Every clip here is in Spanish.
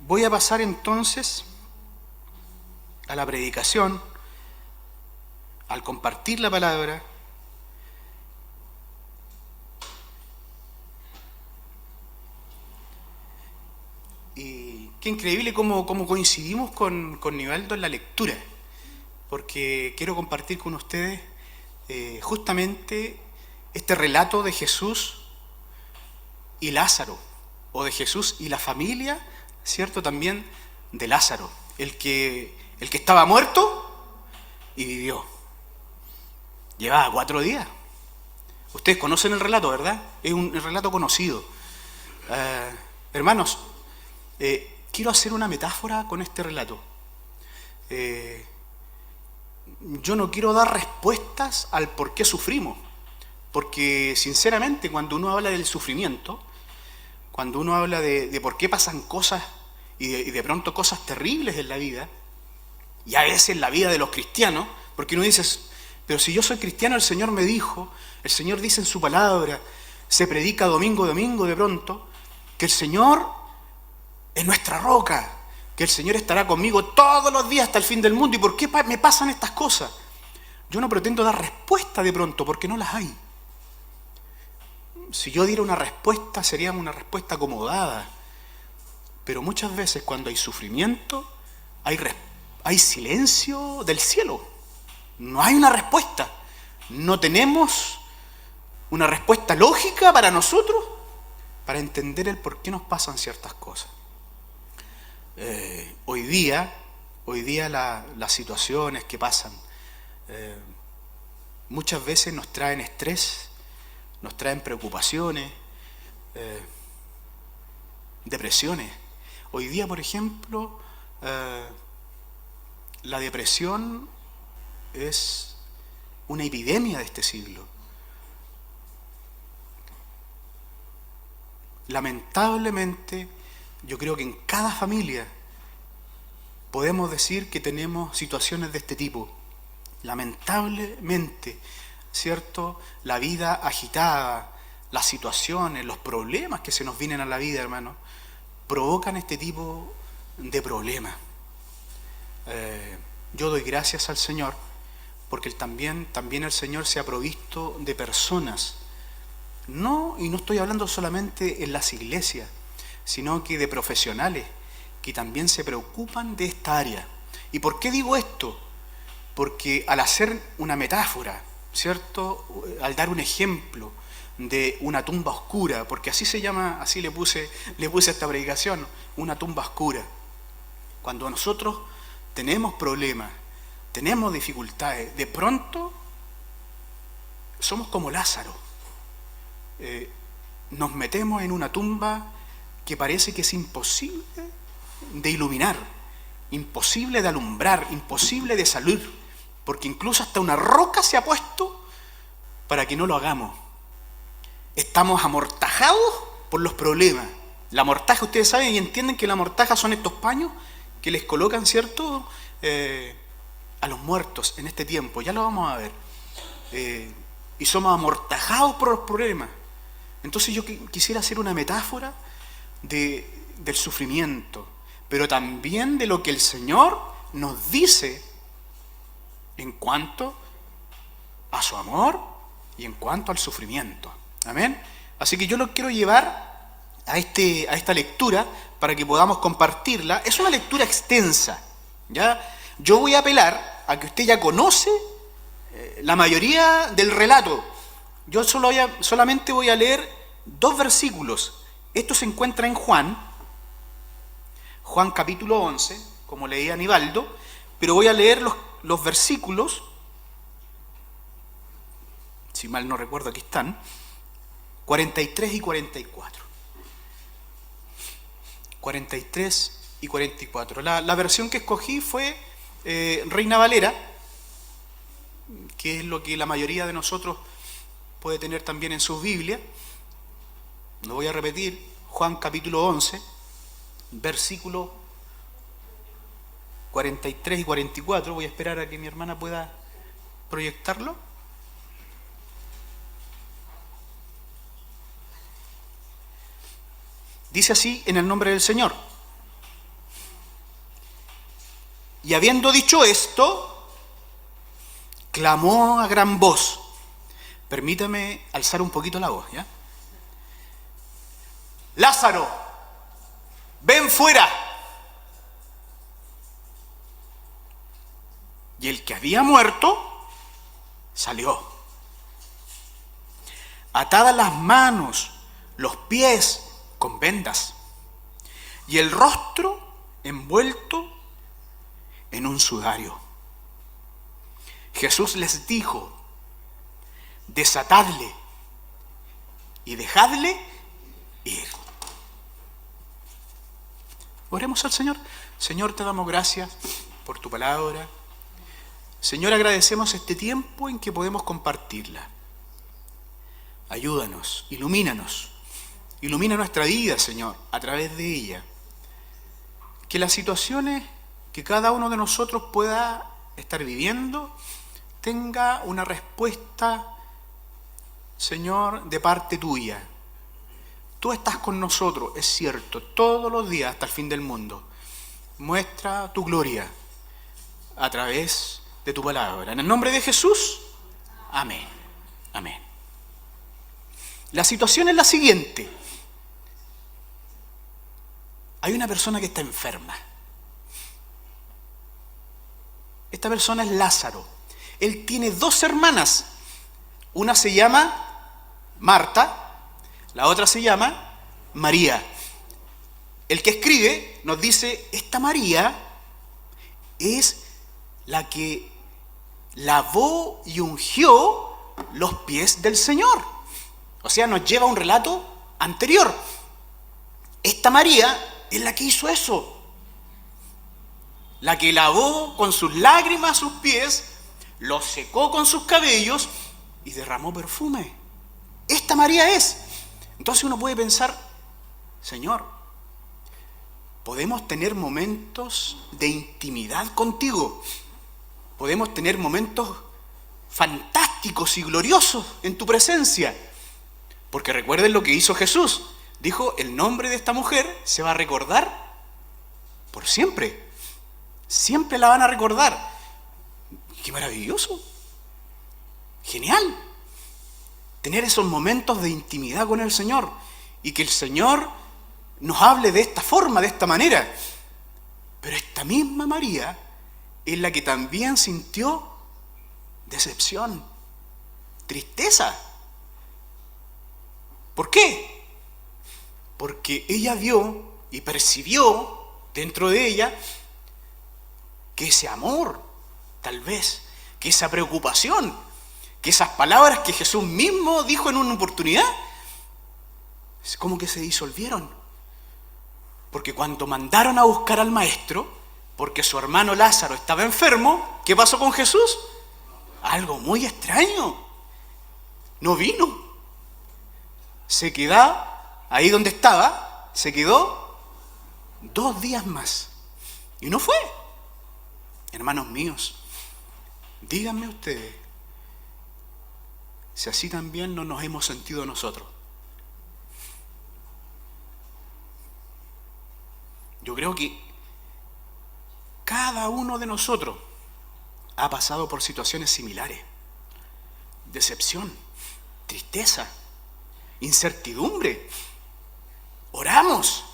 Voy a pasar entonces a la predicación, al compartir la palabra. Y qué increíble cómo coincidimos con Nivaldo en la lectura, porque quiero compartir con ustedes justamente este relato de Jesús y Lázaro, o de Jesús y la familia, ¿cierto? También de Lázaro, el que estaba muerto y vivió. Llevaba 4 días. Ustedes conocen el relato, ¿verdad? Es un relato conocido. Hermanos, quiero hacer una metáfora con este relato. Yo no quiero dar respuestas al por qué sufrimos, porque sinceramente cuando uno habla del sufrimiento, cuando uno habla de por qué pasan cosas y de pronto cosas terribles en la vida, y a veces en la vida de los cristianos, porque uno dice, pero si yo soy cristiano, el Señor me dijo, el Señor dice en su palabra, se predica domingo a domingo de pronto, que el Señor es nuestra roca, que el Señor estará conmigo todos los días hasta el fin del mundo. ¿Y por qué me pasan estas cosas? Yo no pretendo dar respuesta de pronto, porque no las hay. Si yo diera una respuesta, sería una respuesta acomodada. Pero muchas veces cuando hay sufrimiento, hay silencio del cielo. No hay una respuesta. No tenemos una respuesta lógica para nosotros para entender el por qué nos pasan ciertas cosas. Hoy día las situaciones que pasan muchas veces nos traen estrés, nos traen preocupaciones, depresiones. Hoy día, por ejemplo, la depresión es una epidemia de este siglo. Lamentablemente, yo creo que en cada familia podemos decir que tenemos situaciones de este tipo. Lamentablemente, ¿cierto? La vida agitada, las situaciones, los problemas que se nos vienen a la vida, hermano, provocan este tipo de problemas. Yo doy gracias al Señor porque también el Señor se ha provisto de personas. Y no estoy hablando solamente en las iglesias, sino que de profesionales que también se preocupan de esta área. ¿Y por qué digo esto? Porque al hacer una metáfora, ¿cierto? Al dar un ejemplo de una tumba oscura, porque así se llama, así le puse a esta predicación, una tumba oscura. Cuando nosotros tenemos problemas, tenemos dificultades, de pronto somos como Lázaro. Nos metemos en una tumba que parece que es imposible de iluminar, imposible de alumbrar, imposible de salir, porque incluso hasta una roca se ha puesto para que no lo hagamos. Estamos amortajados por los problemas. La mortaja, ustedes saben y entienden que la mortaja son estos paños que les colocan, ¿cierto?, a los muertos en este tiempo, ya lo vamos a ver. Y somos amortajados por los problemas. Entonces yo quisiera hacer una metáfora del sufrimiento, pero también de lo que el Señor nos dice en cuanto a su amor y en cuanto al sufrimiento. Amén. Así que yo lo quiero llevar a esta lectura para que podamos compartirla. Es una lectura extensa, ¿ya? Yo voy a apelar a que usted ya conoce la mayoría del relato. Yo solamente voy a leer 2 versículos. Esto se encuentra en Juan capítulo 11, como leía Nivaldo, pero voy a leer los versículos, si mal no recuerdo, aquí están, 43 y 44. 43 y 44. La versión que escogí fue Reina Valera, que es lo que la mayoría de nosotros puede tener también en sus Biblias. Lo voy a repetir, Juan capítulo 11, versículo 43 y 44. Voy a esperar a que mi hermana pueda proyectarlo. Dice así en el nombre del Señor. Y habiendo dicho esto, clamó a gran voz. Permítame alzar un poquito la voz, ¿ya? Lázaro, ven fuera. Y el que había muerto salió, atadas las manos, los pies con vendas, y el rostro envuelto en un sudario. Jesús les dijo: desatadle y dejadle ir. Oremos al Señor. Señor, te damos gracias por tu palabra. Señor, agradecemos este tiempo en que podemos compartirla. Ayúdanos, ilumínanos. Ilumina nuestra vida, Señor, a través de ella. Que las situaciones que cada uno de nosotros pueda estar viviendo tenga una respuesta, Señor, de parte tuya. Tú estás con nosotros, es cierto, todos los días hasta el fin del mundo. Muestra tu gloria a través de tu palabra. En el nombre de Jesús, amén. Amén. La situación es la siguiente. Hay una persona que está enferma. Esta persona es Lázaro. Él tiene dos hermanas. Una se llama Marta, la otra se llama María. El que escribe nos dice: esta María es la que lavó y ungió los pies del Señor. O sea, nos lleva a un relato anterior. Esta María es la que hizo eso. La que lavó con sus lágrimas sus pies, los secó con sus cabellos y derramó perfume. Esta María es. Entonces uno puede pensar: Señor, podemos tener momentos de intimidad contigo. Podemos tener momentos fantásticos y gloriosos en tu presencia. Porque recuerden lo que hizo Jesús. Dijo: el nombre de esta mujer se va a recordar por siempre. Siempre la van a recordar. ¡Qué maravilloso! Genial. Tener esos momentos de intimidad con el Señor. Y que el Señor nos hable de esta forma, de esta manera. Pero esta misma María es la que también sintió decepción, tristeza. ¿Por qué? Porque ella vio y percibió dentro de ella que ese amor, tal vez, que esa preocupación, que esas palabras que Jesús mismo dijo en una oportunidad, es como que se disolvieron. Porque cuando mandaron a buscar al maestro, porque su hermano Lázaro estaba enfermo, ¿qué pasó con Jesús? Algo muy extraño. No vino. Se quedó ahí donde estaba, se quedó 2 días más. Y no fue. Hermanos míos, díganme ustedes si así también no nos hemos sentido nosotros. Yo creo que cada uno de nosotros ha pasado por situaciones similares. Decepción, tristeza, incertidumbre. Oramos.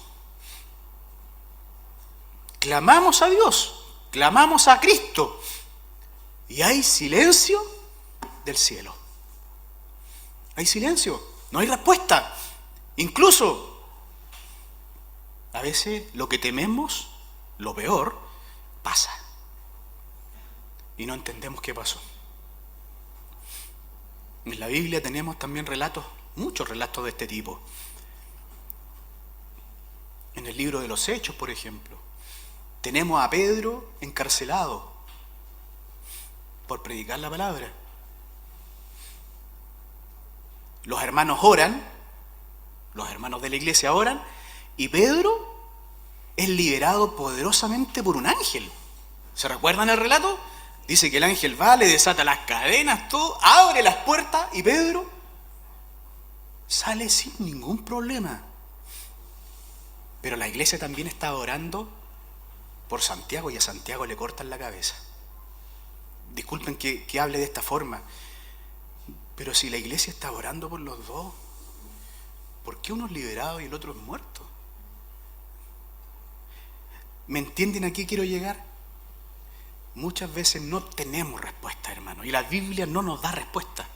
Clamamos a Dios. Clamamos a Cristo. Y hay silencio del cielo. Hay silencio. No hay respuesta. Incluso, a veces lo que tememos, lo peor, pasa. Y no entendemos qué pasó. En la Biblia tenemos también relatos, muchos relatos de este tipo. En el libro de los Hechos, por ejemplo, tenemos a Pedro encarcelado por predicar la palabra. Los hermanos oran, los hermanos de la iglesia oran, y Pedro es liberado poderosamente por un ángel. ¿Se recuerdan el relato? Dice que el ángel va, le desata las cadenas, todo, abre las puertas y Pedro sale sin ningún problema. Pero la iglesia también estaba orando por Santiago y a Santiago le cortan la cabeza. Disculpen que hable de esta forma, pero si la iglesia está orando por los dos, ¿por qué uno es liberado y el otro es muerto? ¿Me entienden a qué quiero llegar? Muchas veces no tenemos respuesta, hermano, y la Biblia no nos da respuesta.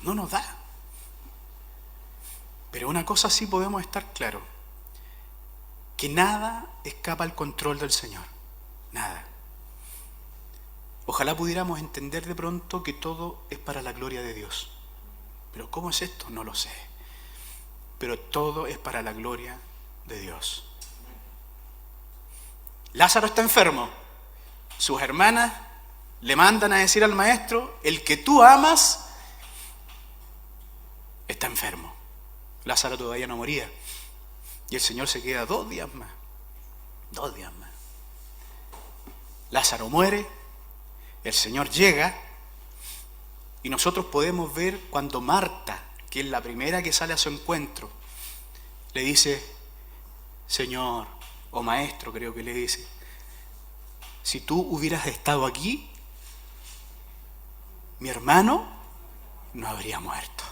No nos da. Pero una cosa sí podemos estar claros, que nada escapa al control del Señor. Nada. Ojalá pudiéramos entender de pronto que todo es para la gloria de Dios. Pero ¿cómo es esto? No lo sé. Pero todo es para la gloria de Dios. Lázaro está enfermo. Sus hermanas le mandan a decir al maestro, el que tú amas está enfermo. Lázaro todavía no moría. Y el Señor se queda 2 días más. 2 días más. Lázaro muere, el Señor llega, y nosotros podemos ver cuando Marta, que es la primera que sale a su encuentro, le dice, Señor, o Maestro creo que le dice, si tú hubieras estado aquí, mi hermano no habría muerto.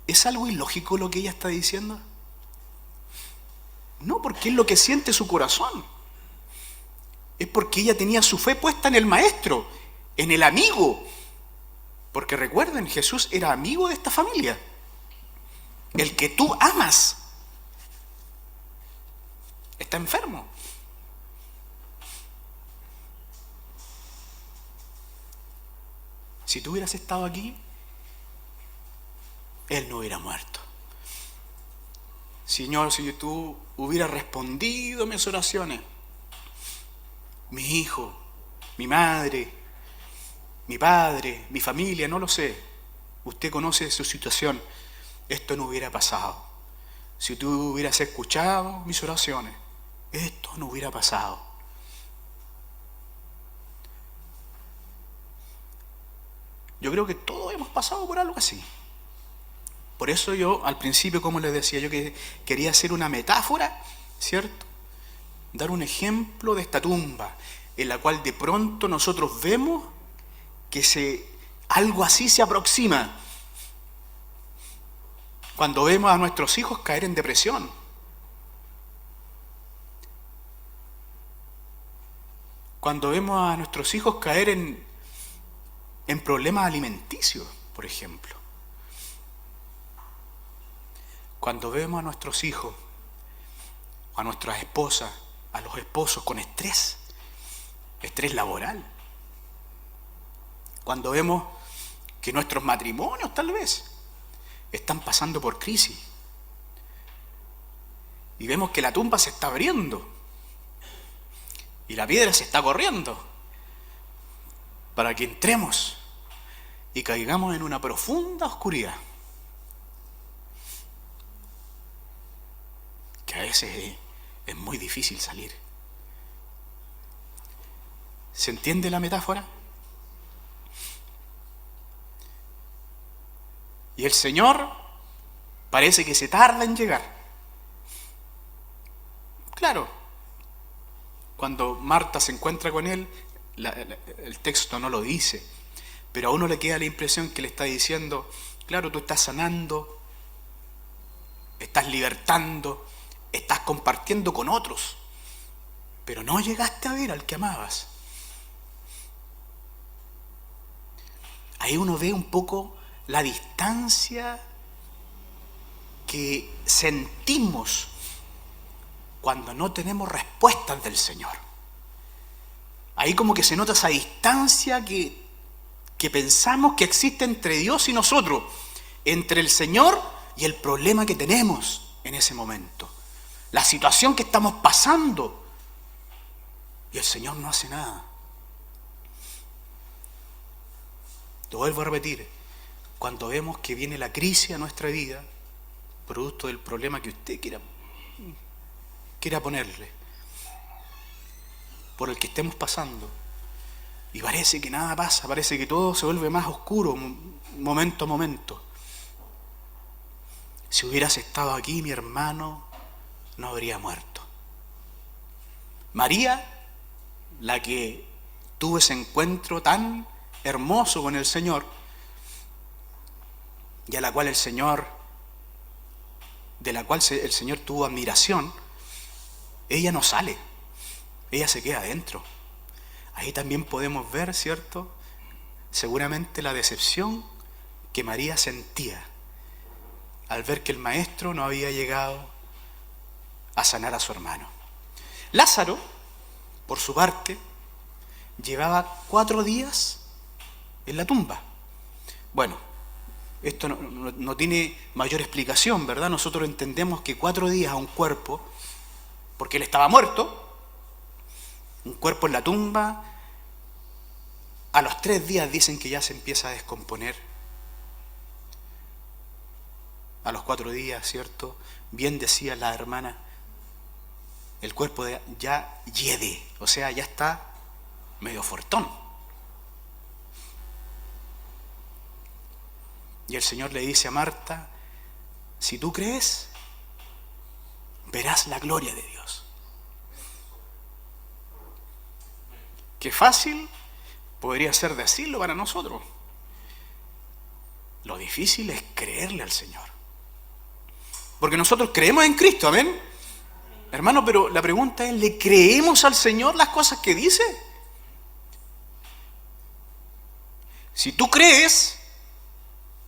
¿Es algo ilógico lo que ella está diciendo? No, porque es lo que siente su corazón. Es porque ella tenía su fe puesta en el Maestro, en el amigo. Porque recuerden, Jesús era amigo de esta familia. El que tú amas está enfermo. Si tú hubieras estado aquí, él no hubiera muerto. Señor, si tú hubieras respondido mis oraciones, mi hijo, mi madre, mi padre, mi familia, no lo sé. Usted conoce su situación. Esto no hubiera pasado. Si tú hubieras escuchado mis oraciones, esto no hubiera pasado. Yo creo que todos hemos pasado por algo así. Por eso yo, al principio, como les decía, yo quería hacer una metáfora, ¿cierto? Dar un ejemplo de esta tumba, en la cual de pronto nosotros vemos que algo así se aproxima. Cuando vemos a nuestros hijos caer en depresión. Cuando vemos a nuestros hijos caer en problemas alimenticios, por ejemplo. Cuando vemos a nuestros hijos, a nuestras esposas, a los esposos con estrés laboral. Cuando vemos que nuestros matrimonios tal vez están pasando por crisis. Y vemos que la tumba se está abriendo. Y la piedra se está corriendo. Para que entremos y caigamos en una profunda oscuridad. Que a veces es muy difícil salir. ¿Se entiende la metáfora? Y el Señor parece que se tarda en llegar. Claro, cuando Marta se encuentra con él, el texto no lo dice, pero a uno le queda la impresión que le está diciendo, claro, tú estás sanando, estás libertando, estás compartiendo con otros, pero no llegaste a ver al que amabas. Ahí uno ve un poco la distancia que sentimos cuando no tenemos respuestas del Señor. Ahí como que se nota esa distancia que pensamos que existe entre Dios y nosotros, entre el Señor y el problema que tenemos en ese momento, la situación que estamos pasando, y el Señor no hace nada. Lo vuelvo a repetir, cuando vemos que viene la crisis a nuestra vida, producto del problema que usted quiera ponerle, por el que estemos pasando, y parece que nada pasa, parece que todo se vuelve más oscuro momento a momento. si hubieras estado aquí, mi hermano no habría muerto. María, la que tuvo ese encuentro tan hermoso con el Señor, y a la cual el Señor tuvo admiración, ella no sale, ella se queda adentro. Ahí también podemos ver, ¿cierto?, seguramente la decepción que María sentía al ver que el maestro no había llegado a sanar a su hermano. Lázaro, por su parte, llevaba 4 días en la tumba. Bueno, esto no tiene mayor explicación, ¿verdad? Nosotros entendemos que 4 días a un cuerpo, porque él estaba muerto, un cuerpo en la tumba, a los 3 días dicen que ya se empieza a descomponer. A los 4 días, ¿cierto? Bien decía la hermana, el cuerpo ya hiede, o sea, ya está medio fuertón. Y el Señor le dice a Marta, si tú crees, verás la gloria de Dios. Qué fácil podría ser decirlo para nosotros. Lo difícil es creerle al Señor. Porque nosotros creemos en Cristo, ¿amén? Hermano, pero la pregunta es, ¿le creemos al Señor las cosas que dice? Si tú crees,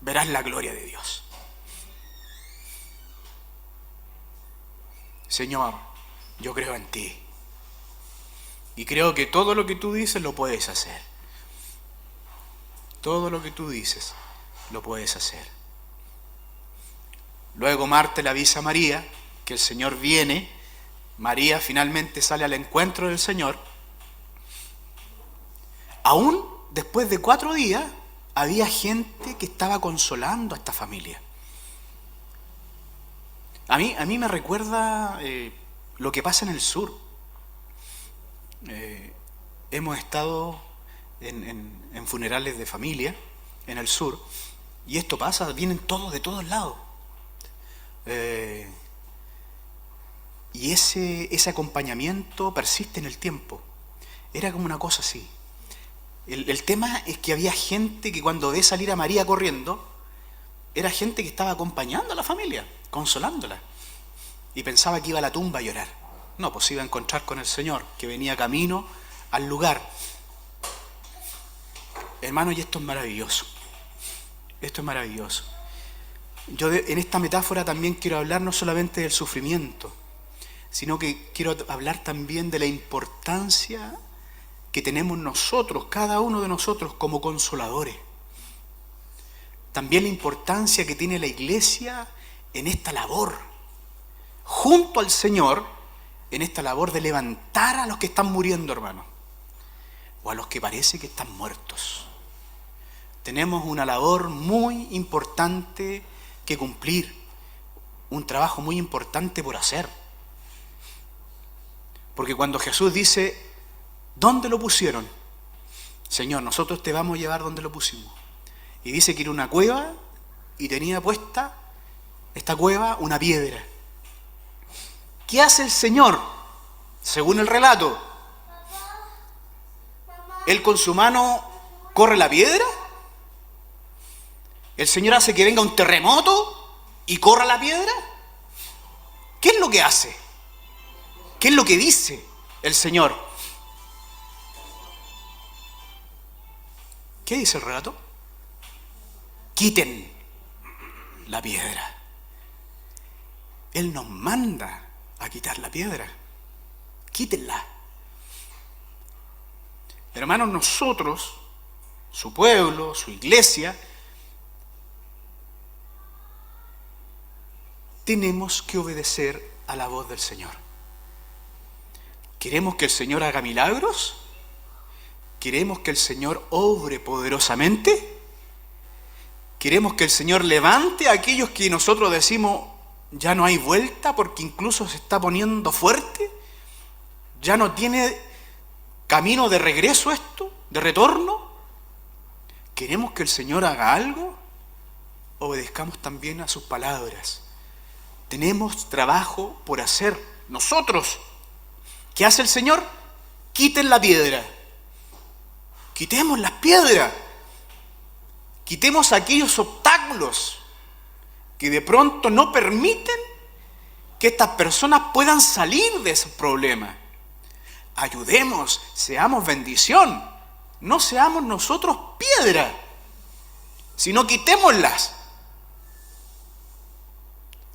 verás la gloria de Dios. Señor, yo creo en ti. Y creo que todo lo que tú dices lo puedes hacer. Todo lo que tú dices lo puedes hacer. Luego Marta le avisa a María que el Señor viene. María finalmente sale al encuentro del Señor. Aún después de 4 días, había gente que estaba consolando a esta familia. A mí me recuerda lo que pasa en el sur. Hemos estado en funerales de familia en el sur, y esto pasa, vienen todos de todos lados. Y ese acompañamiento persiste en el tiempo. Era como una cosa así. El tema es que había gente que cuando ve salir a María corriendo, era gente que estaba acompañando a la familia, consolándola. Y pensaba que iba a la tumba a llorar. No, pues iba a encontrar con el Señor, que venía camino al lugar. Hermano, y esto es maravilloso. Esto es maravilloso. Yo en esta metáfora también quiero hablar no solamente del sufrimiento, sino que quiero hablar también de la importancia que tenemos nosotros, cada uno de nosotros, como consoladores. También la importancia que tiene la iglesia en esta labor, junto al Señor, en esta labor de levantar a los que están muriendo, hermano, o a los que parece que están muertos. Tenemos una labor muy importante que cumplir, un trabajo muy importante por hacer. Porque cuando Jesús dice, ¿dónde lo pusieron? Señor, nosotros te vamos a llevar donde lo pusimos. Y dice que era una cueva y tenía puesta esta cueva una piedra. ¿Qué hace el Señor? Según el relato, Él con su mano corre la piedra. ¿El Señor hace que venga un terremoto y corra la piedra? ¿Qué es lo que hace? ¿Qué es lo que dice el Señor? ¿Qué dice el relato? Quiten la piedra. Él nos manda a quitar la piedra. Quítenla. Hermanos, nosotros, su pueblo, su iglesia, tenemos que obedecer a la voz del Señor. ¿Queremos que el Señor haga milagros? ¿Queremos que el Señor obre poderosamente? ¿Queremos que el Señor levante a aquellos que nosotros decimos ya no hay vuelta porque incluso se está poniendo fuerte? ¿Ya no tiene camino de regreso esto, de retorno? ¿Queremos que el Señor haga algo? Obedezcamos también a sus palabras. Tenemos trabajo por hacer nosotros. ¿Qué hace el Señor? Quiten la piedra. Quitemos las piedras. Quitemos aquellos obstáculos que de pronto no permiten que estas personas puedan salir de esos problemas. Ayudemos, seamos bendición. No seamos nosotros piedra, sino quitémoslas.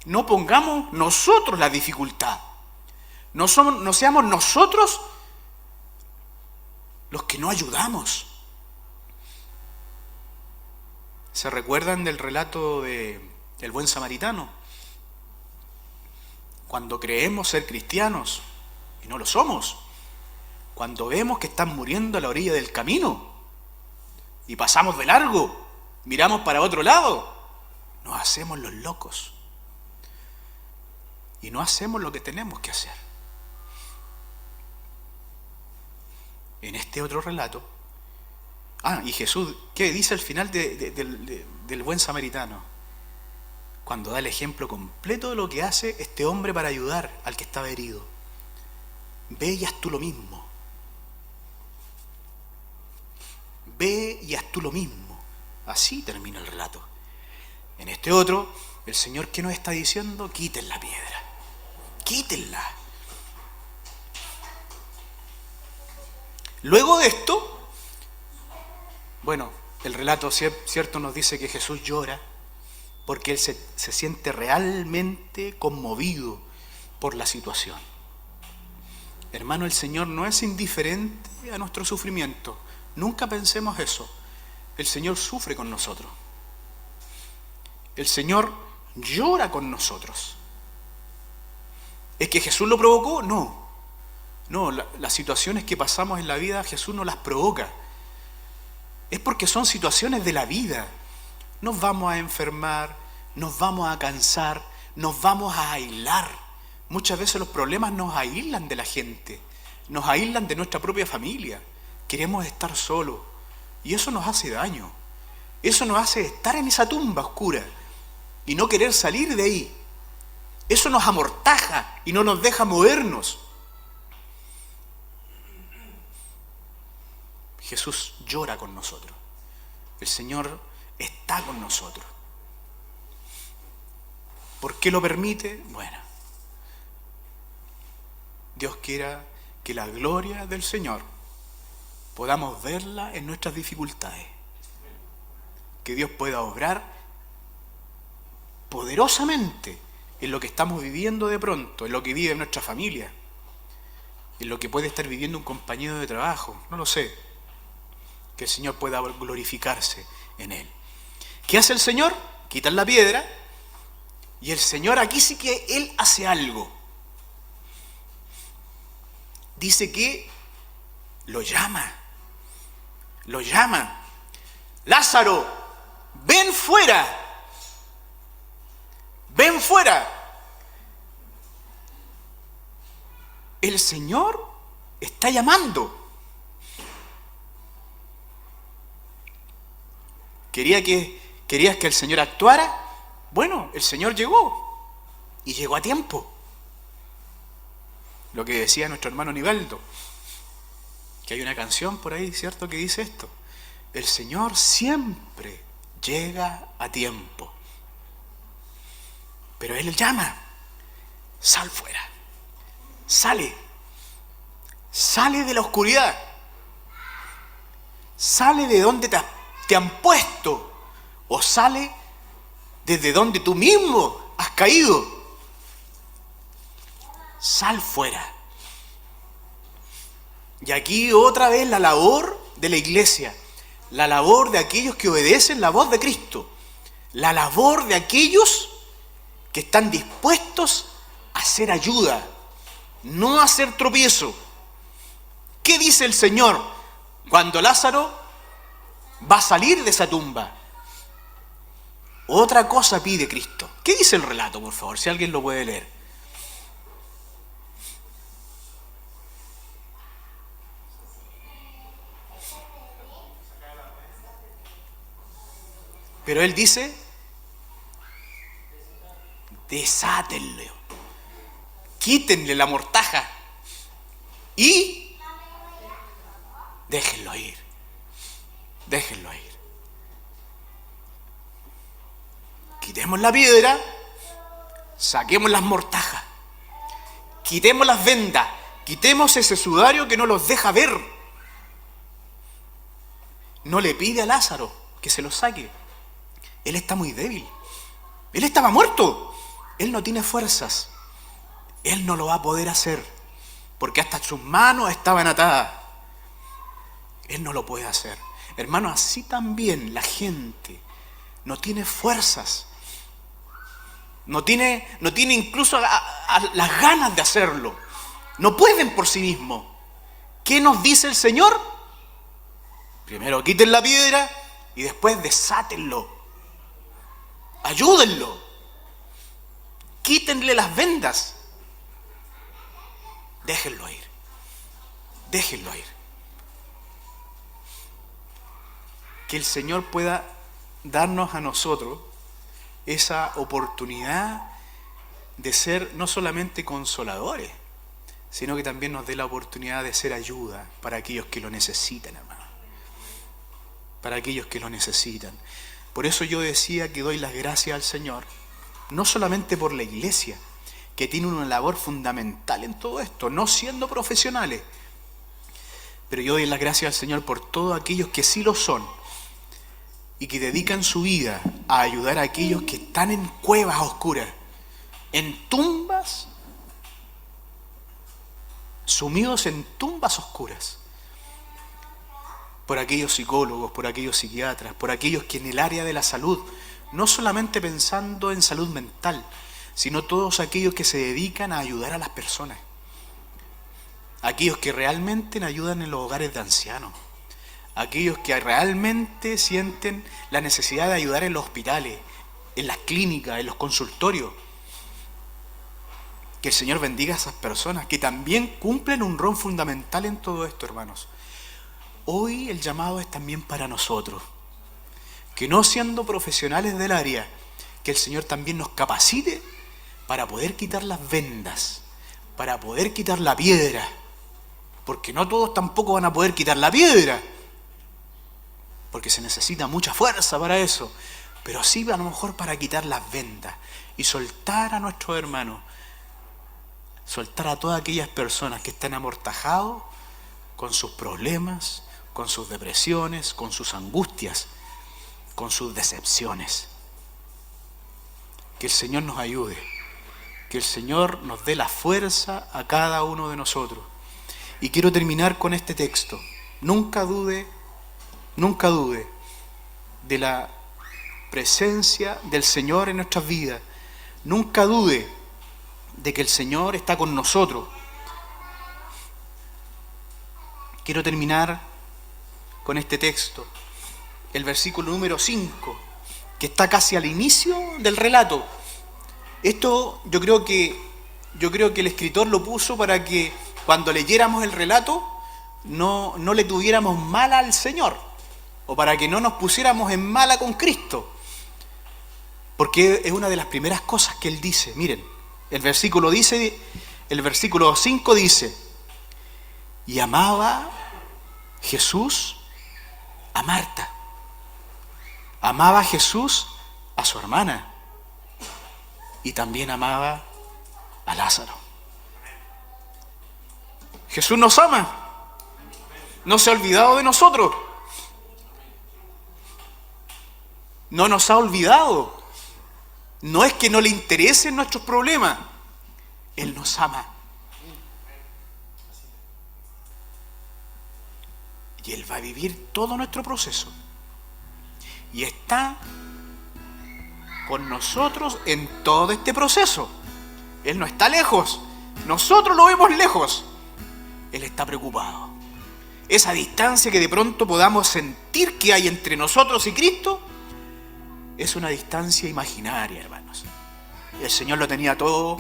No pongamos nosotros la dificultad. No seamos nosotros los que no ayudamos. ¿Se recuerdan del relato del buen samaritano? Cuando creemos ser cristianos y no lo somos. Cuando vemos que están muriendo a la orilla del camino y pasamos de largo, miramos para otro lado, nos hacemos los locos y no hacemos lo que tenemos que hacer. En este otro relato, y Jesús, ¿qué dice al final del buen samaritano? Cuando da el ejemplo completo de lo que hace este hombre para ayudar al que estaba herido. Ve y haz tú lo mismo. Ve y haz tú lo mismo. Así termina el relato. En este otro, el Señor, ¿qué nos está diciendo? Quiten la piedra. Quítenla. Luego de esto, bueno, el relato cierto nos dice que Jesús llora porque Él se siente realmente conmovido por la situación. Hermano, el Señor no es indiferente a nuestro sufrimiento. Nunca pensemos eso. El Señor sufre con nosotros. El Señor llora con nosotros. ¿Es que Jesús lo provocó? No. No, las situaciones que pasamos en la vida Jesús no las provoca. Es porque son situaciones de la vida. Nos vamos a enfermar, nos vamos a cansar, nos vamos a aislar. Muchas veces los problemas nos aíslan de la gente, nos aíslan de nuestra propia familia. Queremos estar solos y eso nos hace daño. Eso nos hace estar en esa tumba oscura y no querer salir de ahí. Eso nos amortaja y no nos deja movernos. Jesús llora con nosotros. El Señor está con nosotros. ¿Por qué lo permite? Bueno, Dios quiera que la gloria del Señor podamos verla en nuestras dificultades. Que Dios pueda obrar poderosamente en lo que estamos viviendo de pronto, en lo que vive nuestra familia, en lo que puede estar viviendo un compañero de trabajo, no lo sé. Que el Señor pueda glorificarse en él. ¿Qué hace el Señor? Quitan la piedra y el Señor aquí sí que Él hace algo. Dice que lo llama. Lo llama. Lázaro, ven fuera. Ven fuera. El Señor está llamando. ¿Querías que el Señor actuara? Bueno, el Señor llegó. Y llegó a tiempo. Lo que decía nuestro hermano Nivaldo. Que hay una canción por ahí, ¿cierto?, que dice esto. El Señor siempre llega a tiempo. Pero Él llama. Sal fuera. Sale. Sale de la oscuridad. Sale de donde te han puesto, o sale desde donde tú mismo has caído. Sal fuera. Y aquí otra vez la labor de la iglesia, la labor de aquellos que obedecen la voz de Cristo, la labor de aquellos que están dispuestos a hacer ayuda, no a hacer tropiezo. ¿Qué dice el Señor cuando Lázaro va a salir de esa tumba? Otra cosa pide Cristo. ¿Qué dice el relato, por favor? Si alguien lo puede leer. Pero Él dice, desátenlo. Quítenle la mortaja y déjenlo ir. Déjenlo ir. Quitemos la piedra, saquemos las mortajas, quitemos las vendas, quitemos ese sudario que no los deja ver. No le pide a Lázaro que se lo saque. Él está muy débil. Él estaba muerto. Él no tiene fuerzas. Él no lo va a poder hacer, porque hasta sus manos estaban atadas. Él no lo puede hacer. Hermano, así también la gente no tiene fuerzas. No tiene incluso las ganas de hacerlo. No pueden por sí mismos. ¿Qué nos dice el Señor? Primero quiten la piedra y después desátenlo. Ayúdenlo. Quítenle las vendas. Déjenlo ir. Déjenlo ir. Que el Señor pueda darnos a nosotros esa oportunidad de ser no solamente consoladores, sino que también nos dé la oportunidad de ser ayuda para aquellos que lo necesitan, hermano. Para aquellos que lo necesitan. Por eso yo decía que doy las gracias al Señor, no solamente por la iglesia, que tiene una labor fundamental en todo esto, no siendo profesionales, pero yo doy las gracias al Señor por todos aquellos que sí lo son y que dedican su vida a ayudar a aquellos que están en cuevas oscuras, en tumbas, sumidos en tumbas oscuras, por aquellos psicólogos, por aquellos psiquiatras, por aquellos que en el área de la salud, no solamente pensando en salud mental, sino todos aquellos que se dedican a ayudar a las personas, aquellos que realmente ayudan en los hogares de ancianos, aquellos que realmente sienten la necesidad de ayudar en los hospitales, en las clínicas, en los consultorios. Que el Señor bendiga a esas personas que también cumplen un rol fundamental en todo esto, hermanos. Hoy el llamado es también para nosotros, que no siendo profesionales del área, que el Señor también nos capacite para poder quitar las vendas, para poder quitar la piedra, porque no todos tampoco van a poder quitar la piedra, porque se necesita mucha fuerza para eso, pero sí a lo mejor para quitar las vendas y soltar a nuestros hermanos, soltar a todas aquellas personas que están amortajados con sus problemas, con sus depresiones, con sus angustias, con sus decepciones. Que el Señor nos ayude, que el Señor nos dé la fuerza a cada uno de nosotros. Y quiero terminar con este texto. Nunca dude de la presencia del Señor en nuestras vidas. Nunca dude de que el Señor está con nosotros. Quiero terminar con este texto, el versículo número 5, que está casi al inicio del relato. Esto yo creo que el escritor lo puso para que cuando leyéramos el relato no le tuviéramos mala al Señor, o para que no nos pusiéramos en mala con Cristo, porque es una de las primeras cosas que él dice. Miren, el versículo 5 dice: y amaba Jesús a Marta, amaba Jesús a su hermana, y también amaba a Lázaro. Jesús nos ama, no se ha olvidado de nosotros, no nos ha olvidado. No es que no le interesen nuestros problemas, Él nos ama. Y Él va a vivir todo nuestro proceso. Y está con nosotros en todo este proceso. Él no está lejos, nosotros lo vemos lejos. Él está preocupado. Esa distancia que de pronto podamos sentir que hay entre nosotros y Cristo es una distancia imaginaria, hermanos. El Señor lo tenía todo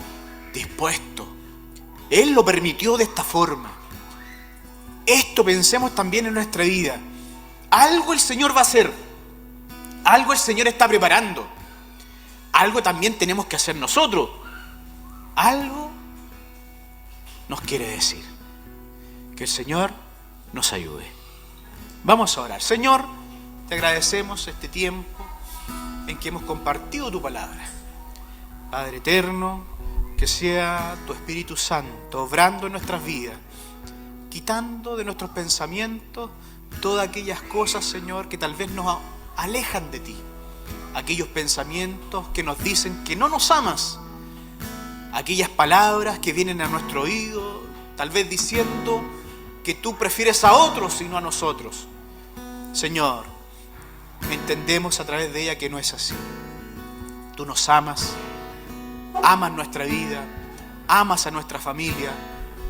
dispuesto. Él lo permitió de esta forma. Esto pensemos también en nuestra vida. Algo el Señor va a hacer. Algo el Señor está preparando. algo también tenemos que hacer nosotros. Algo nos quiere decir. Que el Señor nos ayude. Vamos a orar. Señor, te agradecemos este tiempo en que hemos compartido tu palabra. Padre eterno, que sea tu Espíritu Santo obrando en nuestras vidas, quitando de nuestros pensamientos todas aquellas cosas, Señor, que tal vez nos alejan de ti. Aquellos pensamientos que nos dicen que no nos amas. Aquellas palabras que vienen a nuestro oído, tal vez diciendo que tú prefieres a otros y no a nosotros. Señor, entendemos a través de ella que no es así. Tú nos amas, amas nuestra vida, amas a nuestra familia,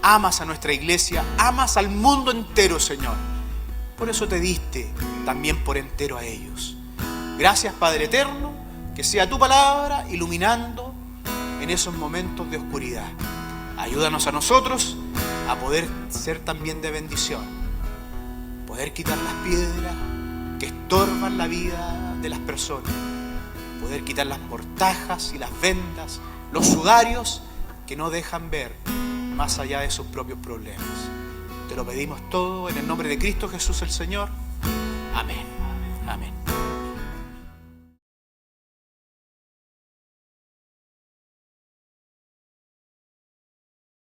amas a nuestra iglesia, amas al mundo entero, Señor. Por eso te diste también por entero a ellos. Gracias, Padre eterno, que sea tu palabra iluminando en esos momentos de oscuridad. Ayúdanos a nosotros a poder ser también de bendición, poder quitar las piedras que estorban la vida de las personas, poder quitar las mortajas y las vendas, los sudarios que no dejan ver más allá de sus propios problemas. Te lo pedimos todo en el nombre de Cristo Jesús el Señor. Amén. Amén.